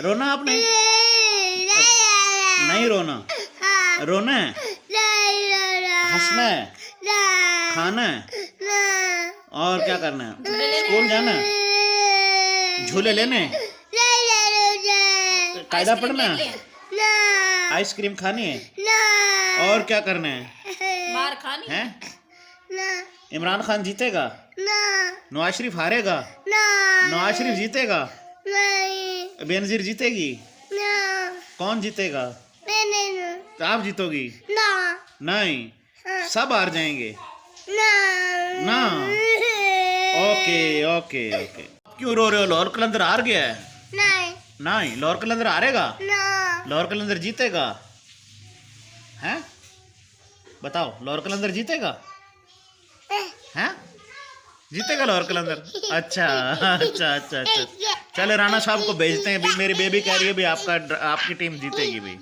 रोना आपने? नहीं रोना। रोना है? हंसना है? खाना है? और क्या करना है? स्कूल जाना है? झूले लेने? कायदा पढ़ना है? आइसक्रीम खानी है? और क्या करना है? मार खानी है? इमरान खान जीतेगा? नवाज शरीफ हारेगा? नवाज शरीफ जीतेगा? बेनजीर जीतेगी? कौन जीतेगा? तो आप जीतोगी? नहीं, सब हार जाएंगे ना। Okay okay okay. क्यों रो रहे हो? लाहौर कलंदर हार गया है? नहीं, लाहौर कलंदर हारेगा? लाहौर कलंदर जीतेगा? हैं? बताओ, लाहौर कलंदर जीतेगा? हैं? जीतेगा लाहौर कलंदर? अच्छा अच्छा अच्छा अच्छा। चलो राणा साहब को भेजते हैं। अभी मेरी बेबी कह रही है भी आपकी टीम जीतेगी भी।